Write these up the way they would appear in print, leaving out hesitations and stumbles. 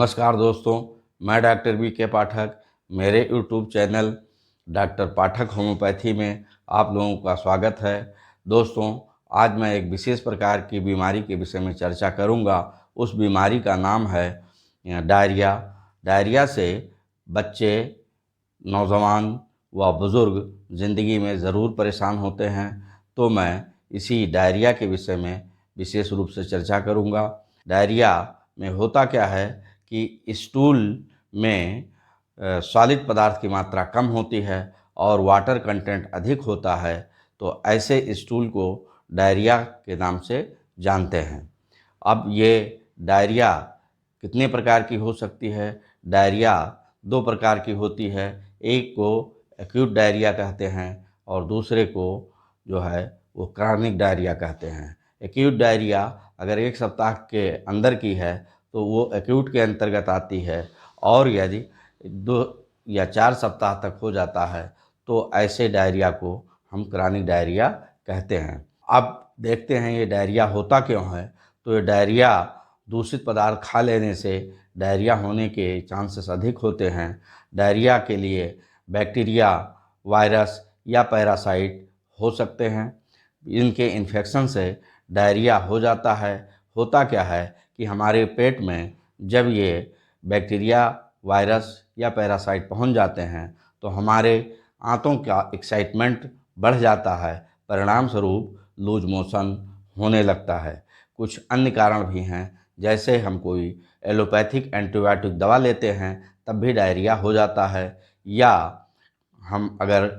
नमस्कार दोस्तों, मैं डॉक्टर के पाठक मेरे यूट्यूब चैनल डॉक्टर पाठक होम्योपैथी में आप लोगों का स्वागत है। दोस्तों, आज मैं एक विशेष प्रकार की बीमारी के विषय में चर्चा करूंगा। उस बीमारी का नाम है डायरिया। डायरिया से बच्चे, नौजवान व बुज़ुर्ग ज़िंदगी में ज़रूर परेशान होते हैं। तो मैं इसी डायरिया के विषय में विशेष रूप से चर्चा करूंगा। डायरिया में होता क्या है कि स्टूल में सॉलिड पदार्थ की मात्रा कम होती है और वाटर कंटेंट अधिक होता है, तो ऐसे स्टूल को डायरिया के नाम से जानते हैं। अब ये डायरिया कितने प्रकार की हो सकती है? डायरिया दो प्रकार की होती है। एक को एक्यूट डायरिया कहते हैं और दूसरे को जो है वो क्रॉनिक डायरिया कहते हैं। एक्यूट डायरिया अगर एक सप्ताह के अंदर की है तो वो एक्यूट के अंतर्गत आती है, और यदि 2 या 4 सप्ताह तक हो जाता है तो ऐसे डायरिया को हम क्रॉनिक डायरिया कहते हैं। अब देखते हैं ये डायरिया होता क्यों है। तो ये डायरिया दूषित पदार्थ खा लेने से डायरिया होने के चांसेस अधिक होते हैं। डायरिया के लिए बैक्टीरिया, वायरस या पैरासाइट हो सकते हैं। इनके इन्फेक्शन से डायरिया हो जाता है। होता क्या है कि हमारे पेट में जब ये बैक्टीरिया, वायरस या पैरासाइट पहुंच जाते हैं तो हमारे आंतों का एक्साइटमेंट बढ़ जाता है, परिणाम स्वरूप लूज मोशन होने लगता है। कुछ अन्य कारण भी हैं, जैसे हम कोई एलोपैथिक एंटीबायोटिक दवा लेते हैं तब भी डायरिया हो जाता है, या हम अगर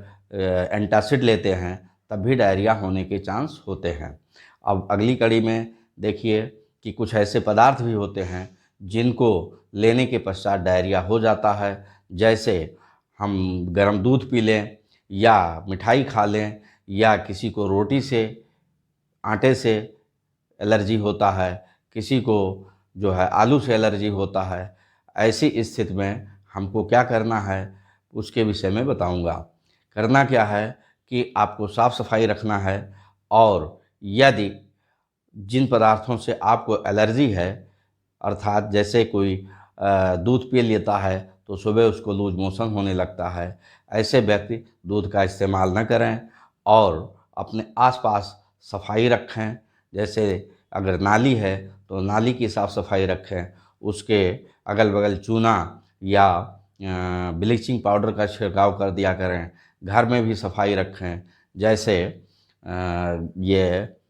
एंटासिड लेते हैं तब भी डायरिया होने के चांस होते हैं। अब अगली कड़ी में देखिए कि कुछ ऐसे पदार्थ भी होते हैं जिनको लेने के पश्चात डायरिया हो जाता है। जैसे हम गर्म दूध पी लें, या मिठाई खा लें, या किसी को रोटी से, आटे से एलर्जी होता है, किसी को जो है आलू से एलर्जी होता है। ऐसी स्थिति में हमको क्या करना है उसके विषय में बताऊंगा। करना क्या है कि आपको साफ़ सफाई रखना है, और यदि जिन पदार्थों से आपको एलर्जी है, अर्थात जैसे कोई दूध पी लेता है तो सुबह उसको लूज मोशन होने लगता है, ऐसे व्यक्ति दूध का इस्तेमाल न करें और अपने आसपास सफाई रखें। जैसे अगर नाली है तो नाली की साफ़ सफाई रखें, उसके अगल बगल चूना या ब्लीचिंग पाउडर का छिड़काव कर दिया करें। घर में भी सफाई रखें, जैसे ये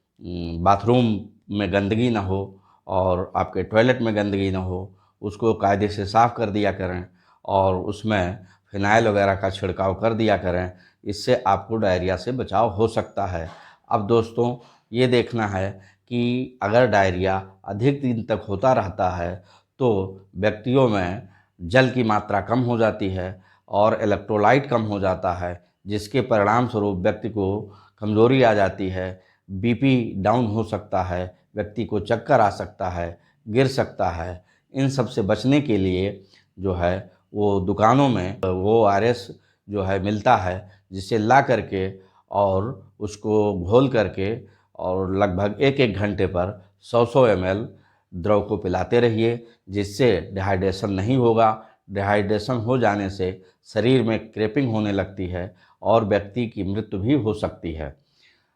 बाथरूम में गंदगी ना हो और आपके टॉयलेट में गंदगी ना हो, उसको कायदे से साफ़ कर दिया करें और उसमें फिनाइल वगैरह का छिड़काव कर दिया करें। इससे आपको डायरिया से बचाव हो सकता है। अब दोस्तों, ये देखना है कि अगर डायरिया अधिक दिन तक होता रहता है तो व्यक्तियों में जल की मात्रा कम हो जाती है और इलेक्ट्रोलाइट कम हो जाता है, जिसके परिणाम स्वरूप व्यक्ति को कमज़ोरी आ जाती है, बीपी डाउन हो सकता है, व्यक्ति को चक्कर आ सकता है, गिर सकता है। इन सब से बचने के लिए जो है वो दुकानों में ORS जो है मिलता है, जिसे ला करके और उसको घोल करके और लगभग 1-1 घंटे पर 100-100 ml द्रव को पिलाते रहिए, जिससे डिहाइड्रेशन नहीं होगा। डिहाइड्रेशन हो जाने से शरीर में क्रैम्पिंग होने लगती है और व्यक्ति की मृत्यु भी हो सकती है।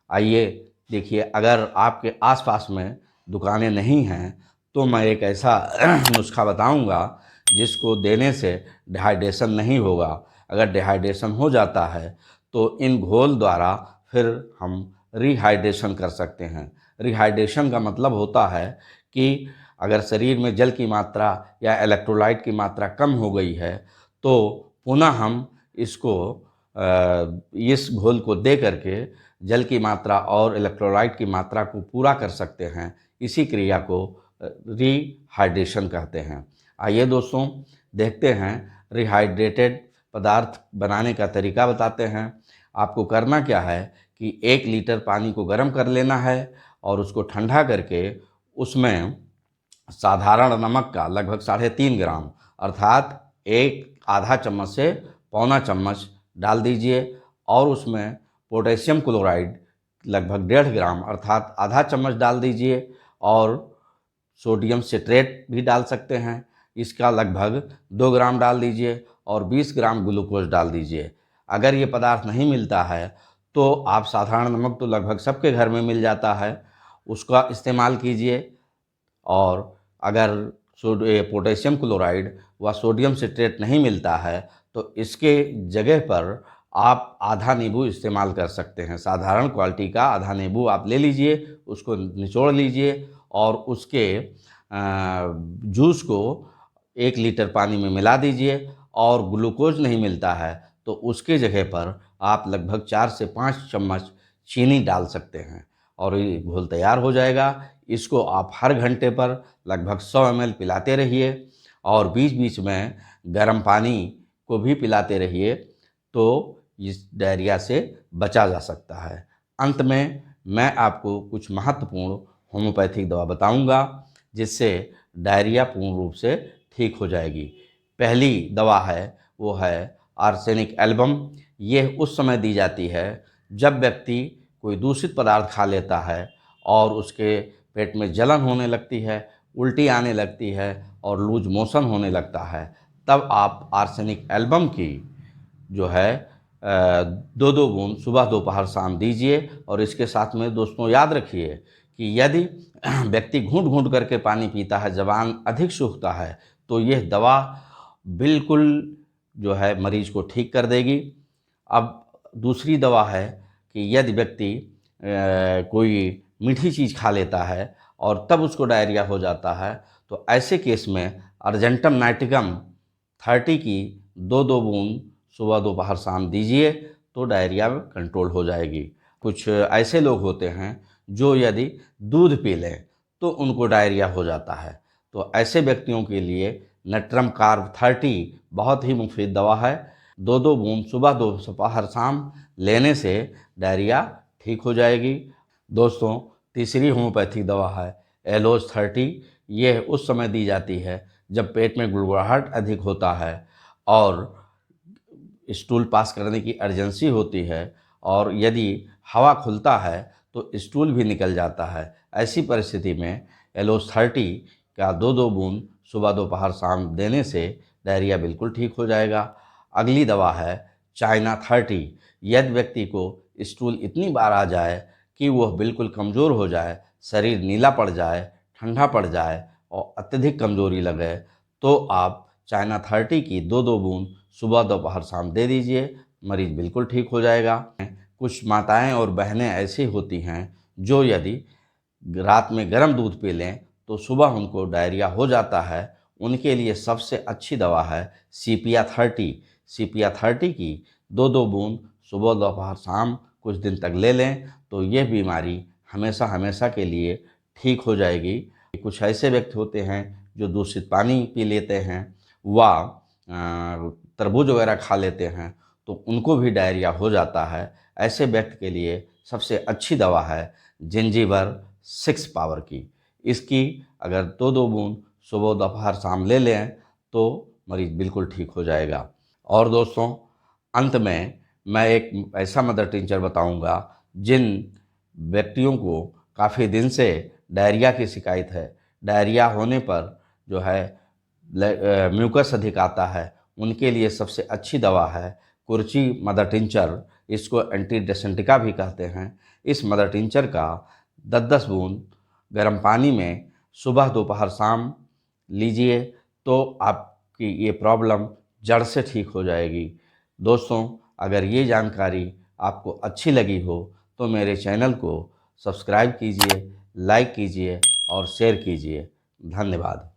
आइए देखिए, अगर आपके आसपास में दुकानें नहीं हैं तो मैं एक ऐसा नुस्खा बताऊंगा जिसको देने से डिहाइड्रेशन नहीं होगा। अगर डिहाइड्रेशन हो जाता है तो इन घोल द्वारा फिर हम रिहाइड्रेशन कर सकते हैं। रिहाइड्रेशन का मतलब होता है कि अगर शरीर में जल की मात्रा या इलेक्ट्रोलाइट की मात्रा कम हो गई है तो पुनः हम इसको इस घोल को दे करके जल की मात्रा और इलेक्ट्रोलाइट की मात्रा को पूरा कर सकते हैं। इसी क्रिया को रिहाइड्रेशन कहते हैं। आइए दोस्तों, देखते हैं रिहाइड्रेटेड पदार्थ बनाने का तरीका बताते हैं। आपको करना क्या है कि 1 लीटर पानी को गर्म कर लेना है और उसको ठंडा करके उसमें साधारण नमक का लगभग 3.5 ग्राम, अर्थात एक आधा चम्मच से पौना चम्मच डाल दीजिए, और उसमें पोटेशियम क्लोराइड लगभग 1.5 ग्राम अर्थात आधा चम्मच डाल दीजिए, और सोडियम सिट्रेट भी डाल सकते हैं। इसका लगभग 2 ग्राम डाल दीजिए और 20 ग्राम ग्लूकोज डाल दीजिए। अगर ये पदार्थ नहीं मिलता है तो आप साधारण नमक तो लगभग सबके घर में मिल जाता है, उसका इस्तेमाल कीजिए। और अगर पोटेशियम क्लोराइड व सोडियम सिट्रेट नहीं मिलता है तो इसके जगह पर आप आधा नींबू इस्तेमाल कर सकते हैं। साधारण क्वालिटी का आधा नींबू आप ले लीजिए, उसको निचोड़ लीजिए और उसके जूस को 1 लीटर पानी में मिला दीजिए। और ग्लूकोज नहीं मिलता है तो उसके जगह पर आप लगभग 4 से 5 चम्मच चीनी डाल सकते हैं और ये घोल तैयार हो जाएगा। इसको आप हर घंटे पर लगभग 100 ml पिलाते रहिए और बीच बीच में गर्म पानी को भी पिलाते रहिए, तो इस डायरिया से बचा जा सकता है। अंत में मैं आपको कुछ महत्वपूर्ण होम्योपैथिक दवा बताऊंगा जिससे डायरिया पूर्ण रूप से ठीक हो जाएगी। पहली दवा है वो है आर्सेनिक एल्बम। ये उस समय दी जाती है जब व्यक्ति कोई दूषित पदार्थ खा लेता है और उसके पेट में जलन होने लगती है, उल्टी आने लगती है और लूज मोशन होने लगता है, तब आप आर्सेनिक एल्बम की जो है 2-2 बूंद सुबह दोपहर शाम दीजिए। और इसके साथ में दोस्तों याद रखिए कि यदि व्यक्ति घूंट-घूंट करके पानी पीता है, ज़बान अधिक सूखता है, तो यह दवा बिल्कुल जो है मरीज़ को ठीक कर देगी। अब दूसरी दवा है कि यदि व्यक्ति कोई मीठी चीज़ खा लेता है और तब उसको डायरिया हो जाता है, तो ऐसे केस में अर्जेंटम नाइटिगम 30 की 2-2 बूंद सुबह दोपहर शाम दीजिए तो डायरिया कंट्रोल हो जाएगी। कुछ ऐसे लोग होते हैं जो यदि दूध पी लें तो उनको डायरिया हो जाता है, तो ऐसे व्यक्तियों के लिए नट्रम कार्ब 30 बहुत ही मुफीद दवा है। 2-2 बूंद सुबह दोपहर शाम लेने से डायरिया ठीक हो जाएगी। दोस्तों, तीसरी होम्योपैथिक दवा है एलोज 30। यह उस समय दी जाती है जब पेट में गुड़गुड़ाहट अधिक होता है और स्टूल पास करने की अर्जेंसी होती है और यदि हवा खुलता है तो स्टूल भी निकल जाता है। ऐसी परिस्थिति में एलोज 30 का 2-2 बूंद सुबह दोपहर शाम देने से डायरिया बिल्कुल ठीक हो जाएगा। अगली दवा है चाइना 30। यदि व्यक्ति को स्टूल इतनी बार आ जाए कि वह बिल्कुल कमज़ोर हो जाए, शरीर नीला पड़ जाए, ठंडा पड़ जाए और अत्यधिक कमज़ोरी लगे, तो आप चाइना 30 की 2-2 बूंद सुबह दोपहर शाम दे दीजिए, मरीज़ बिल्कुल ठीक हो जाएगा। कुछ माताएं और बहनें ऐसी होती हैं जो यदि रात में गर्म दूध पी लें तो सुबह उनको डायरिया हो जाता है। उनके लिए सबसे अच्छी दवा है सीपिया 30। सीपिया 30 की 2-2 बूंद सुबह दोपहर शाम कुछ दिन तक ले लें तो यह बीमारी हमेशा हमेशा के लिए ठीक हो जाएगी। कुछ ऐसे व्यक्ति होते हैं जो दूषित पानी पी लेते हैं व तरबूज वगैरह खा लेते हैं तो उनको भी डायरिया हो जाता है। ऐसे व्यक्ति के लिए सबसे अच्छी दवा है जिंजीबर 6 पावर की। इसकी अगर 2-2 बूंद सुबह दोपहर शाम ले लें तो मरीज़ बिल्कुल ठीक हो जाएगा। और दोस्तों, अंत में मैं एक ऐसा मदर टिंचर बताऊंगा जिन व्यक्तियों को काफ़ी दिन से डायरिया की शिकायत है, डायरिया होने पर जो है म्यूकस अधिक आता है, उनके लिए सबसे अच्छी दवा है कुर्ची मदर टिंचर। इसको एंटी डेसेंटिका भी कहते हैं। इस मदर टिंचर का 10-10 बूंद गर्म पानी में सुबह दोपहर शाम लीजिए तो आपकी ये प्रॉब्लम जड़ से ठीक हो जाएगी। दोस्तों, अगर ये जानकारी आपको अच्छी लगी हो तो मेरे चैनल को सब्सक्राइब कीजिए, लाइक कीजिए और शेयर कीजिए। धन्यवाद।